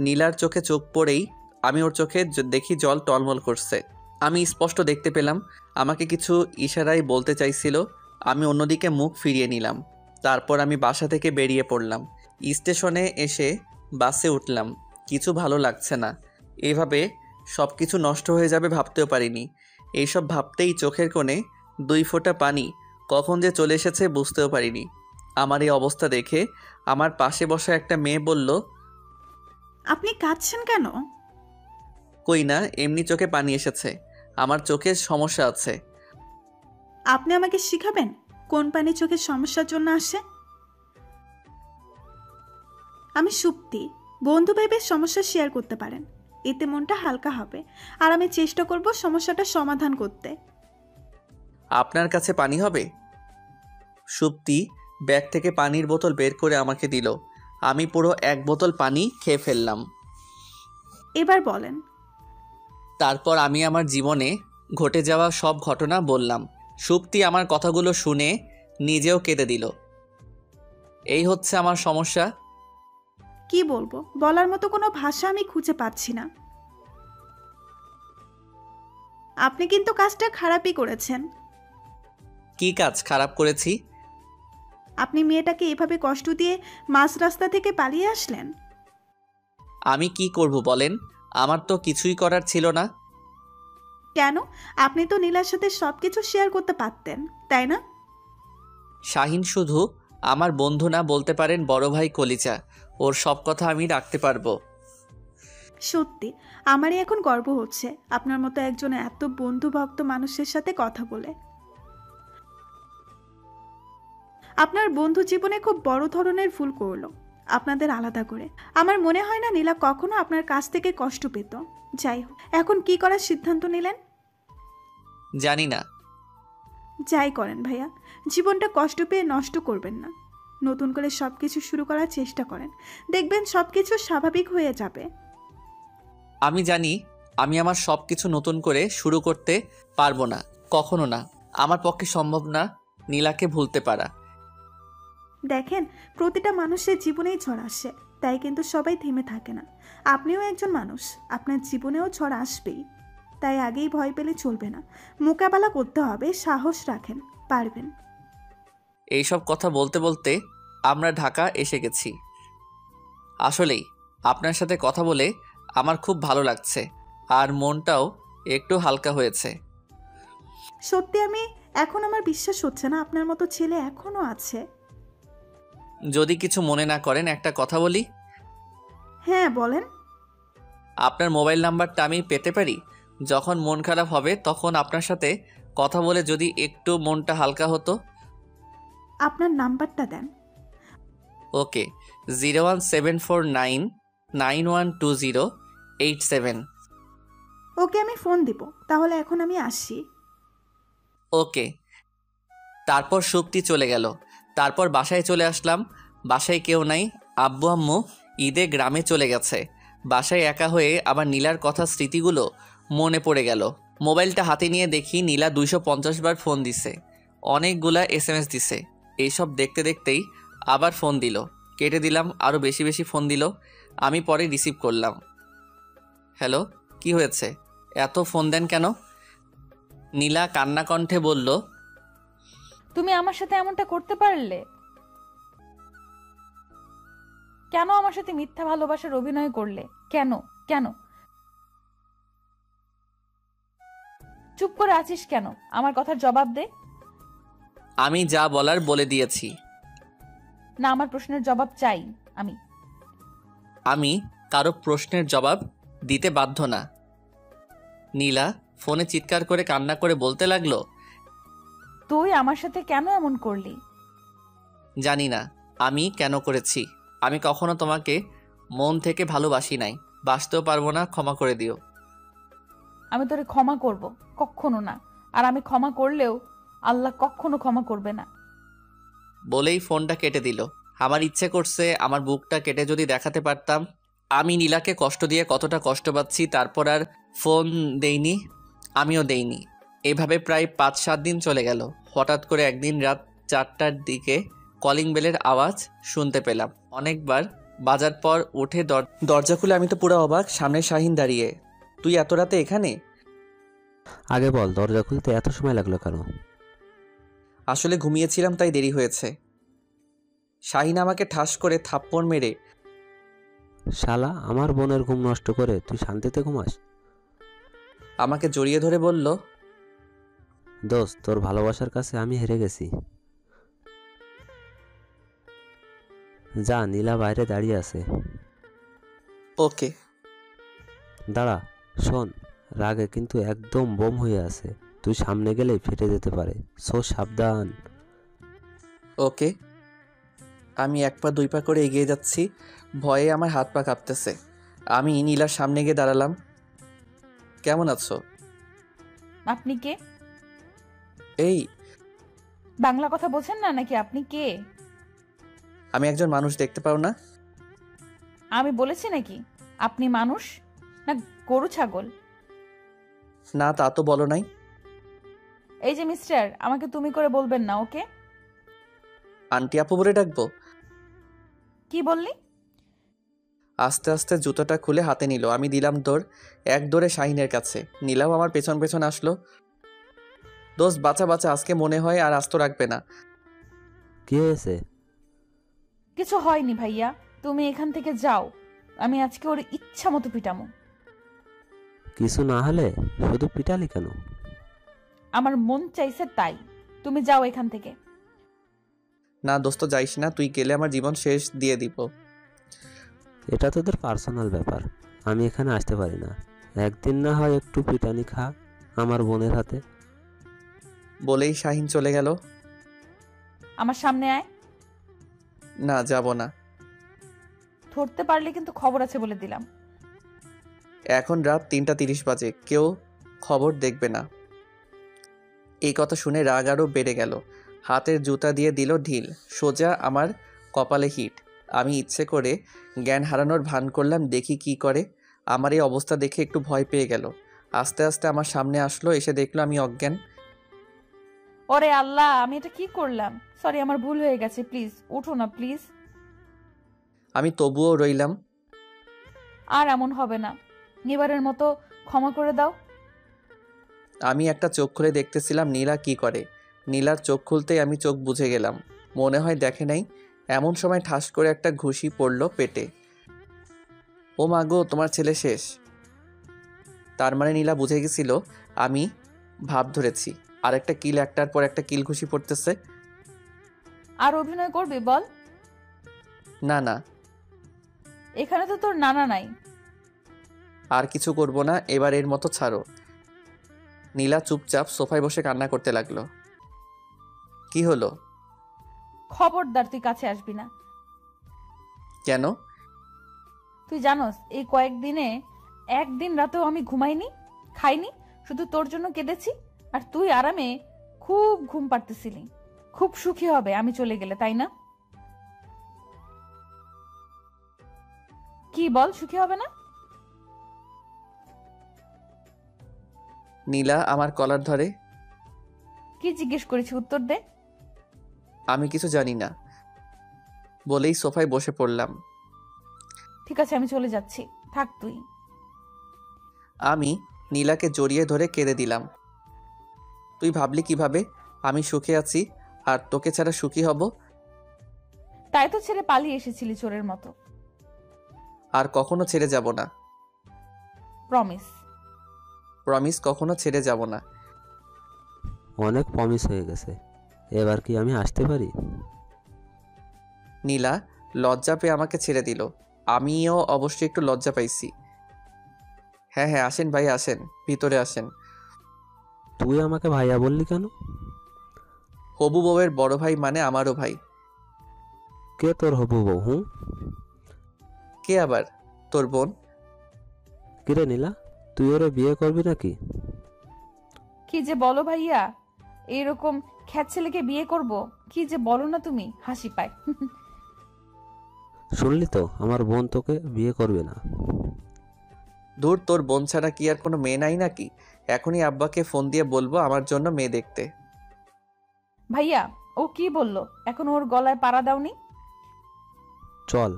নীলার চোখে চোখ পড়েই আমি ওর চোখে দেখি জল টলমল করছে। আমি স্পষ্ট দেখতে পেলাম আমাকে কিছু ইশারায় বলতে চাইছিল। আমি অন্যদিকে মুখ ফিরিয়ে নিলাম। তারপর আমি বাসা থেকে বেরিয়ে পড়লাম। স্টেশনে এসে বাসে উঠলাম। কিছু ভালো লাগছে না। এভাবে সব কিছু নষ্ট হয়ে যাবে ভাবতেও পারিনি। এইসব ভাবতেই চোখের কোণে 2 ফোঁটা পানি কখন যে চলে এসেছে বুঝতেও পারিনি। আমার এই অবস্থা দেখে আমার পাশে বসা একটা মেয়ে বলল, আপনি কাঁদছেন কেন? কই না, এমনি চোখে পানি এসেছে। আমার চোখের সমস্যা আছে। আপনি আমাকে শিখাবেন কোন পানি চোখের সমস্যার জন্য আসে? আমি সুপ্তি, বন্ধু ভেবে সমস্যা শেয়ার করতে পারেন, এতে মনটা হালকা হবে। আর আমি চেষ্টা করব সমস্যাটা সমাধান করতে। আপনার কাছে পানি হবে? সুপ্তি ব্যাগ থেকে পানির বোতল বের করে আমাকে দিল। আমি পুরো 1 বোতল পানি খেয়ে ফেললাম। এবার বলেন। তারপর আমি আমার জীবনে ঘটে যাওয়া সব ঘটনা বললাম। সুপ্তি আমার কথাগুলো শুনে নিজেও কেঁদে দিল। এই হচ্ছে আমার সমস্যা। কি বলবো, বলার মতো কোনো ভাষা আমি খুঁজে পাচ্ছি না। আপনি কিন্তু কাজটা খারাপই করেছেন। কি কাজ খারাপ করেছি? আপনি মেয়েটাকে এভাবে কষ্ট দিয়ে মাঝ রাস্তা থেকে পালিয়ে আসলেন। আমি কি করব বলেন? আমার তো কিছুই করার ছিল না। কেন? আপনি তো নীলার সাথে সবকিছু শেয়ার করতে পারতেন, তাই না? শাহিন শুধু আমার বন্ধু না, বলতে পারেন বড় ভাই কলিজা। ওর সব কথা আমি রাখতে পারবো। সত্যি আমারই এখন গর্ব হচ্ছে আপনার মতো একজন এত বন্ধুভক্ত মানুষের সাথে কথা বলে। আপনার বন্ধু জীবনে খুব বড় ধরনের ভুল করলো আপনাদের আলাদা করে। আমার মনে হয় না নীলা কখনো আপনার কাছ থেকে কষ্ট পেত। যাই হোক, এখন কি করার সিদ্ধান্ত নিলেন? জানি না। যাই করেন ভাইয়া, জীবনটা কষ্ট পেয়ে নষ্ট করবেন না। নতুন করে সবকিছু শুরু করার চেষ্টা করেন, দেখবেন সবকিছু স্বাভাবিক হয়ে যাবে। আমি জানি আমি আমার সব কিছু নতুন করে শুরু করতে পারবো না, কখনো না। আমার পক্ষে সম্ভব না নীলাকে ভুলতে পারা। দেখেন, প্রতিটা মানুষের জীবনেই ঝড় আসে, তাই কিন্তু সবাই থেমে থাকে না। আপনিও একজন মানুষ, আপনার জীবনেও ঝড় আসবেই। তাই আগেই ভয় পেলে চলবে না, মোকাবেলা করতে হবে। সাহস রাখেন, পারবেন। এইসব কথা বলতে বলতে আমরা ঢাকা এসে গেছি। আসলেই আপনার সাথে কথা বলে আমার খুব ভালো লাগছে, আর মনটাও একটু হালকা হয়েছে। সত্যি আমি এখন আমার বিশ্বাস হচ্ছে না আপনার মতো ছেলে এখনো আছে। যদি কিছু মনে না করেন একটা কথা বলি। হ্যাঁ বলেন। আপনার মোবাইল নাম্বারটা আমি পেতে পারি? যখন মন খারাপ হবে তখন আপনার সাথে কথা বলে যদি একটু মনটা হালকা হতো। আপনার নাম্বারটা দেন। ওকে, 01749912087। ওকে, আমি ফোন দিব। তাহলে এখন আমি আসি। ওকে। তারপর সুপ্তি চলে গেল। তারপর বাসায় চলে আসলাম। বাসায় কেউ নাই। আব্বু আম্মু ঈদে গ্রামে চলে গেছে। বাসায় একা হয়ে আবার নীলার কথা স্মৃতিগুলো মনে পড়ে গেল। মোবাইলটা হাতে নিয়ে দেখি নীলা 250 বার ফোন দিছে, অনেকগুলা SMS দিছে। এইসব দেখতে দেখতেই আবার ফোন দিল, কেটে দিলাম। আরও বেশি বেশি ফোন দিল, আমি পরে রিসিভ করলাম। হ্যালো, কি হয়েছে? এত ফোন দেন কেন? নীলা কান্না কণ্ঠে বলল, তুমি আমার সাথে এমনটা করতে পারলে? কেন আমার সাথে মিথ্যা ভালোবাসার অভিনয় করলে? কেন কেন? চুপ করে আছিস কেন? আমার কথার জবাব দে। আমি যা বলার বলে দিয়েছি। না, আমার প্রশ্নের জবাব চাই আমি। আমি কারো প্রশ্নের জবাব দিতে বাধ্য না। নীলা ফোনে চিৎকার করে কান্না করে বলতে লাগলো, তুই আমার সাথে কেন এমন করলি? জানি না আমি কেন করেছি। আমি কখনো তোমাকে মন থেকে ভালোবাসি নাই, বাসতেও পারবো না, ক্ষমা করে দিও। আমি তোরে ক্ষমা করব? কখনো না। আর আমি ক্ষমা করলেও আল্লাহ কখনো ক্ষমা করবে না। বলেই ফোনটা কেটে দিল। আমার ইচ্ছে করছে আমার বুকটা কেটে যদি দেখাতে পারতাম আমি নীলাকে কষ্ট দিয়ে কতটা কষ্ট পাচ্ছি। তারপর আর ফোন দেইনি, আমিও দেইনি। এভাবে প্রায় 5-7 দিন চলে গেল। হঠাৎ করে একদিন রাত 4টার দিকে কলিং বেলের আওয়াজ শুনতে পেলাম। অনেকবার বাজার পর উঠে দরজা খুলে আমি তো পুরো অবাক, সামনে শাহিন দাঁড়িয়ে। তুই এত রাতে এখানে? আগে বল, দরজা খুলতে এত সময় লাগলো কেন? আসলে ঘুমিয়েছিলাম তাই দেরি হয়েছে। শাহিন আমাকে ঠাস করে থাপ্পড় মেরে, শালা, আমার বোনের ঘুম নষ্ট করে তুই শান্তিতে ঘুমাস? আমাকে জড়িয়ে ধরে বলল, দোস্ত, তোর ভালোবাসার কাছে আমি হেরে গেছি। যা, নীলা বাইরে দাঁড়িয়ে আছে। ওকে। দাঁড়া, শোন, রাগে কিন্তু একদম বোম হয়ে আছে। তুই সামনে গেলেই ফেটে যেতে পারে, সো সাবধান। ওকে। আমি 1 পা 2 পা করে এগিয়ে যাচ্ছি, ভয়ে আমার হাত পা কাঁপতেছে। আমি নীলার সামনে গিয়ে দাঁড়ালাম। কেমন আছো? আপনি কে? এই, বাংলা কথা বোঝেন না নাকি? আপনি কে? আমি একজন মানুষ, দেখতে পাও না? আমি বলেছি নাকি আপনি মানুষ না গরু ছাগল? না, তা তো বলো নাই। এই যে মিস্টার, আমাকে তুমি করে বলবেন না, ওকে? আন্টি আপু বলে ডাকবো? কি বললি? আস্তে আস্তে জুতোটা খুলে হাতে নিল। আমি দিলাম দৌড়, এক দৌড়ে শাহিনের কাছে। নীলাও আমার পেছন পেছন আসলো। দোস্ত বাঁচা বাঁচা, আজকে মনে হয় আর আস্ত রাখবে না। কি হয়েছে? কিছু হয়নি ভাইয়া, তুমি এখান থেকে যাও। আমি আজকে ওর ইচ্ছা মতো পিটামো। কিছু না হলে শুধু পিটালি কেন? আমার মন চাইছে তাই। তুমি যাও এখান থেকে। না দোস্ত যাইস না, তুই গেলে আমার জীবন শেষ দিয়ে দিব। এটা তোদের পার্সোনাল ব্যাপার, আমি এখানে আসতে পারি না। একদিন না হয় একটু পিটানি খা আমার বোনের হাতে। বলেই শাহিন চলে গেল। আমার সামনে আয়। না, যাব না। ধরতে পারলে কিন্তু খবর আছে বলে দিলাম। এখন রাত 3:30 বাজে, কেউ খবর দেখবে না। এই কথা শুনে রাগ আরও বেড়ে গেল। হাতের জুতা দিয়ে দিল ঢিল, সোজা আমার কপালে হিট। আমি ইচ্ছে করে জ্ঞান হারানোর ভান করলাম, দেখি কি করে। আমার এই অবস্থা দেখে একটু ভয় পেয়ে গেল। আস্তে আস্তে আমার সামনে আসলো, এসে দেখলো আমি অজ্ঞান। ওরে আল্লাহ, আমি এটা কি করলাম? সরি, আমার ভুল হয়ে গেছে, প্লিজ উঠো না প্লিজ। আমি তবুও রইলাম। আর এমন হবে না, এবারের মতো ক্ষমা করে দাও। আমি একটা চোখ খুলে দেখতেছিলাম নীলা কি করে। নীলার চোখ খুলতেই আমি চোখ বুজে গেলাম, মনে হয় দেখে নাই। এমন সময় ঠাস করে একটা ঘুষি পড়ল পেটে। ও মা গো, তোমার ছেলে শেষ। তার মানে নীলা বুঝে গেছিল আমি ভাব ধরেছি। আর একটা কিল, একটার পর একটা কিল ঘুষি পড়তেছে। আর অভিনয় করবি বল? না না, এখানে তো তোর নানা নাই। আর কিছু করব না, এবার এর মতো ছাড়ো। নীলা চুপচাপ সোফায় বসে কান্না করতে লাগলো। কি হলো? খবরদার তুই কাছে আসবি না। কেন? তুই জানোস এই কয়েকদিনে একদিন রাতেও আমি ঘুমাইনি, খাইনি, শুধু তোর জন্য কেঁদেছি। আর তুই আরামে খুব ঘুম পাড়তেছিলি। খুব সুখী হবে আমি চলে গেলে, তাই না? কি বল, সুখী হবে না? নীলা আমার কলার ধরে। কি জিজ্ঞেস করেছি, উত্তর দে। আমি কিছু জানি না বলেই সোফায় বসে পড়লাম। ঠিক আছে, আমি চলে যাচ্ছি, থাক তুই। আমি নীলাকে জড়িয়ে ধরে কেঁদে দিলাম। তুই ভাবলি কিভাবে আমি সুখে আছি আর তোকে ছাড়া সুখী হব? তাই তো ছেড়ে পালিয়ে এসেছিলি চোরের মতো। আর কখনো ছেড়ে যাব না। প্রমিস। প্রমিস, কখনো ছেড়ে যাব না। অনেক প্রমিস হয়ে গেছে, এবার কি আমি আসতে পারি? নীলা লজ্জা পেয়ে আমাকে ছেড়ে দিল। আমিও অবশ্যই একটু লজ্জা পাইছি। হ্যাঁ হ্যাঁ, আসেন ভাই আসেন, ভিতরে আসেন। তুই আমাকে ভাইয়া বললি কেন? হবু বউয়ের বড় ভাই মানে আমারও ভাই। কে তোর হবু বউ? হুঁ? কে আবার? তোর বোন। কিরে নীলা, তুই ওরে বিয়ে করবি নাকি? কি যে বলো ভাইয়া, এইরকম খ্যাত ছেলেকে বিয়ে করব? কি যে বলো না তুমি, হাসি পায়। শুনলি তো, আমার বোন তোকে বিয়ে করবে না। দূর, তোর বোন ছাড়া কি আর কোনো মেয়ে নাই নাকি? এখনই আব্বাকে ফোন দিয়ে বলবো আমার জন্য মেয়ে দেখতে। ভাইয়া, ও কি বললো? এখন ওর গলায় পাড়া দাওনি? চল,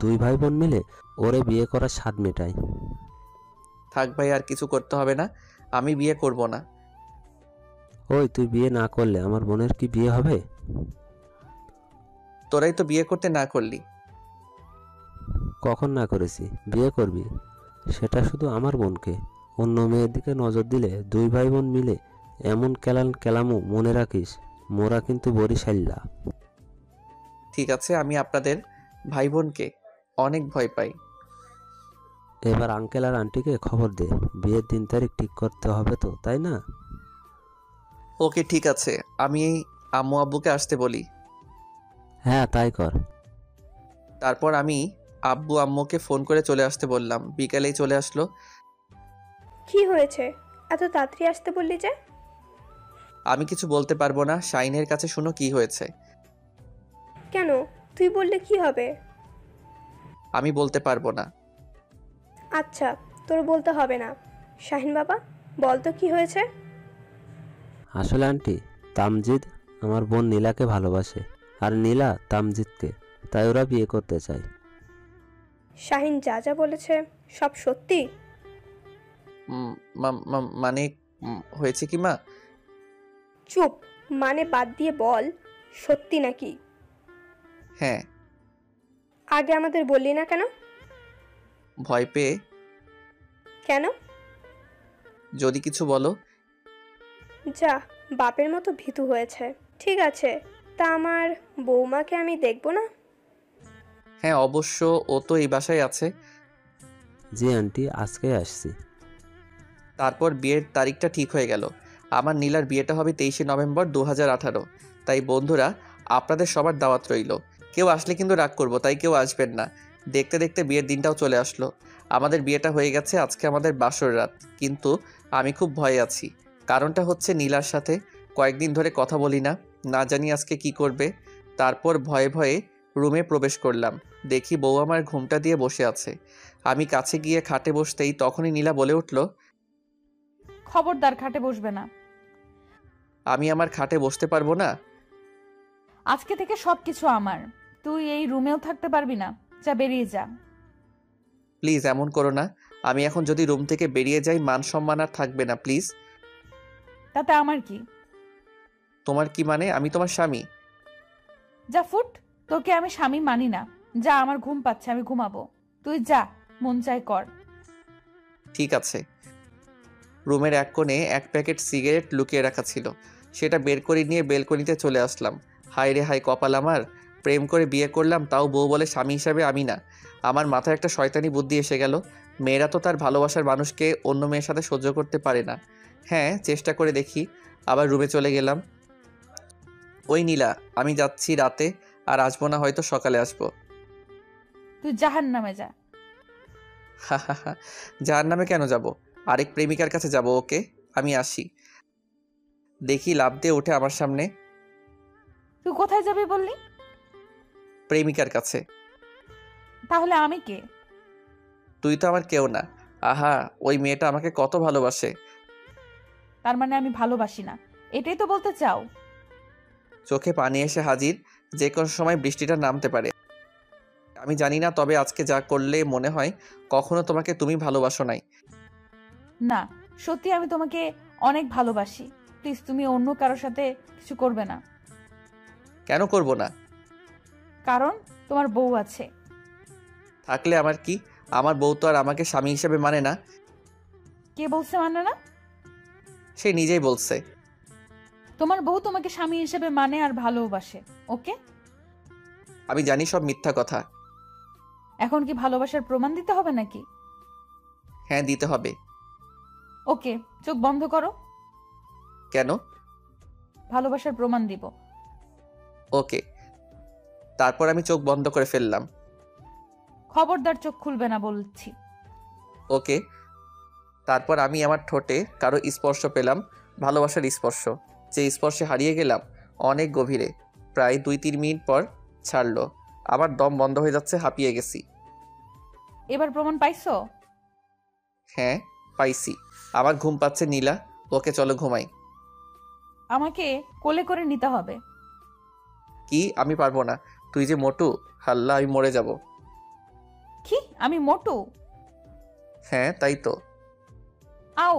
দুই ভাই বোন মিলে ওরে বিয়ে করার স্বাদ মেটাই। থাক ভাই, আর কিছু করতে হবে না, আমি বিয়ে করব না। ওই, তুই বিয়ে না করলে আমার বোনের কি বিয়ে হবে? তোরাই তো বিয়ে করতে না করলি। কখন না করেছি? বিয়ে করবি, সেটা শুধু আমার বোনকে। অন্য মেয়ের দিকে নজর দিলে দুই ভাই বোন মিলে এমন কেলামু, মনে রাখিস, মোরা কিন্তু বরিশাল্লা। ঠিক আছে, আমি আপনাদের ভাই বোনকে অনেক ভয় পাই। এবার আঙ্কেল আর আন্টিকে খবর দে, বিয়ের দিন তারিখ ঠিক করতে হবে তো, তাই না? ওকে ঠিক আছে, আমি আম্মু আব্বুকে আসতে বলি। হ্যাঁ, তাই কর। তারপর আমি আব্বু আম্মুকে ফোন করে চলে আসতে বললাম। বিকালেই চলে আসলো। কি হয়েছে, এত তাড়াতাড়ি আসতে বললি যে? আমি কিছু বলতে পারবো না, শাইনের কাছে শুনো কি হয়েছে। কেন, তুই বললে কি হবে? আমি বলতে পারবো না। আচ্ছা, তোর বলতে হবে না। শাহিন বাবা, বল তো কি হয়েছে? আসলে আন্টি, তামজিদ আমার বোন নীলাকে ভালোবাসে, আর নীলা তামজিদকে, তাই ওরা বিয়ে করতে চায়। শাহিন যা যা বলেছে সব সত্যি? মানে হয়েছে কি মা? চুপ, মানে বাদ দিয়ে বল, সত্যি নাকি? হ্যাঁ। আগে আমাদের বললি না কেন? ভয় পেয়ে। কেন? যদি কিছু বলো। যা, বাপের মতো ভীতু হয়েছে। ঠিক আছে, তা আমার বৌমাকে আমি দেখব না? হ্যাঁ অবশ্য, ও তো এই বাসায় আছে। জি আন্টি, আজকে আসছি। তারপর বিয়ের তারিখটা ঠিক হয়ে গেল। আমার নীলার বিয়েটা হবে 23শে নভেম্বর 2018। তাই বন্ধুরা, আপনাদের সবার দাওয়াত রইল। কেউ আসলে কিন্তু রাগ করবো, তাই কেউ আসবেন না। দেখতে দেখতে বিয়ের দিনটাও চলে আসলো। আমাদের বিয়েটা হয়ে গেছে, আজকে আমাদের বাসর রাত। কিন্তু আমি খুব ভয়ে আছি। কারণটা হচ্ছে নীলার সাথে কয়েকদিন ধরে কথা বলি না, না জানি আজকে কি করবে। তারপর ভয়ে ভয়ে রুমে প্রবেশ করলাম। দেখি বউ আমার ঘুমটা দিয়ে বসে আছে। আমি কাছে গিয়ে খাটে বসতেই তখনই নীলা বলে উঠল, খবরদার খাটে বসবে না। আমি আমার খাটে বসতে পারবো না? আজকে থেকে সবকিছু আমার। তুই এই রুমেও থাকতে পারবি না। যা, বেরিয়ে যা। প্লিজ এমন করো না। আমি এখন যদি রুম থেকে বেরিয়ে যাই, মান সম্মান আর থাকবে না। প্লিজ। তাতে আমার কি? তোমার কি মানে? আমি তোমার স্বামী। যা ফুট। তোকে আমি স্বামী মানি না। যা, আমার ঘুম পাচ্ছে, আমি ঘুমাবো। তুই যা, মন চাই কর। ঠিক আছে। রুমের এক কোণে এক প্যাকেট সিগারেট লুকিয়ে রাখা ছিল, সেটা বের করে নিয়ে বেলকনিতে চলে আসলাম। হায় রে হায় কপাল আমার, প্রেম করে বিয়ে করলাম, তাও বউ বলে স্বামী হিসাবে আমি না। আমার মাথায় একটা শয়তানি বুদ্ধি এসে গেল। মেয়েরা তো তার ভালোবাসার মানুষকে অন্য মেয়ের সাথে সহ্য করতে পারে না। হ্যাঁ, চেষ্টা করে দেখি। আবার রুমে চলে গেলাম। ওই নীলা, আমি যাচ্ছি রাতে, আর আসবো না, হয়তো সকালে আসবো। তুই জাহান্নামে যা। হা হা হা, যার নামে কেন যাব? আরেক প্রেমিকার কাছে যাব। ওকে, আমি আসি। দেখি লাফ দিয়ে ওঠে আমার সামনে। তুই কোথায় যাবি বললি? প্রেমিকার কাছে। তাহলে আমি কে? তুই তো আমার কেউ না। আহা, ওই মেয়েটা আমাকে কত ভালোবাসে। তার মানে আমি ভালোবাসি না, এটাই তো বলতে চাও? চোখে পানি এসে হাজির। যে কোনো সময় বৃষ্টিটা নামতে পারে। আমি জানি না, তবে আজকে যা করলে মনে হয় কখনো তোমাকে তুমি ভালোবাসো নাই। না, সত্যি আমি তোমাকে অনেক ভালোবাসি। প্লিজ, তুমি অন্য কারোর সাথে কিছু করবে না। কেন করব না? কারণ তোমার বউ আছে। থাকলে আমার কি? আমার বউ তো আর আমাকে স্বামী হিসেবে মানে না। কে বলছে মানে না? সে নিজেই বলছে। তোমার বউ তোমাকে স্বামী হিসেবে মানে আর ভালোবাসে। ওকে? আমি জানি সব মিথ্যা কথা। এখন কি ভালোবাসার প্রমাণ দিতে হবে নাকি? হ্যাঁ, দিতে হবে। ওকে, চোখ বন্ধ করো। কেন? ভালোবাসার প্রমাণ দিব। ওকে। তারপর আমি চোখ বন্ধ করে ফেললাম। খবরদার চোখ খুলবে না বলছি। ওকে। তারপর আমি আমার ঠোঁটে কারো স্পর্শ পেলাম, ভালোবাসার স্পর্শ, যে স্পর্শে হারিয়ে গেলাম অনেক গভীরে। প্রায় 2-3 মিনিট পর ছাড়লো। আমার দম বন্ধ হয়ে যাচ্ছে, হাঁপিয়ে গেছি। এবার প্রমাণ পাইছো? হ্যাঁ, পাইছি। আমার ঘুম পাচ্ছে নীলা। ওকে, চলো ঘুমাই। আমাকে কোলে করে নিতে হবে। কি? আমি পারবো না। তুই যে মোটু, হাল্লা, আমি মরে যাব। কি? আমি মোটু? হ্যাঁ, তাই তো। আও!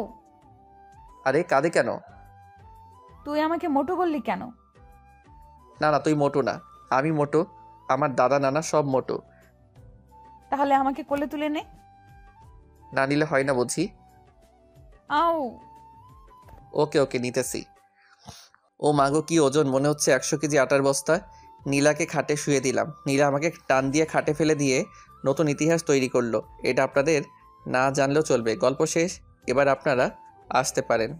আরে কাঁদে কেন? তুই আমাকে মোটু বললি কেন? না না, তুই মোটু না, আমি মোটু। আমার দাদা নানা সব মোটু। তাহলে আমাকে কোলে তুলে নে। না নিলে হয় না বুঝি? আও! ওকে ওকে, নিতেছি। ও মাগো, কি ওজন! মনে হচ্ছে 100 কেজি আটার বস্তা। নীলাকে খাটে শুয়ে দিলাম। নীলা আমাকে টান দিয়ে খাটে ফেলে দিয়ে নতুন ইতিহাস তৈরি করলো। এটা আপনাদের না জানলেও চলবে। গল্প শেষ। এবার আপনারা আসতে পারেন।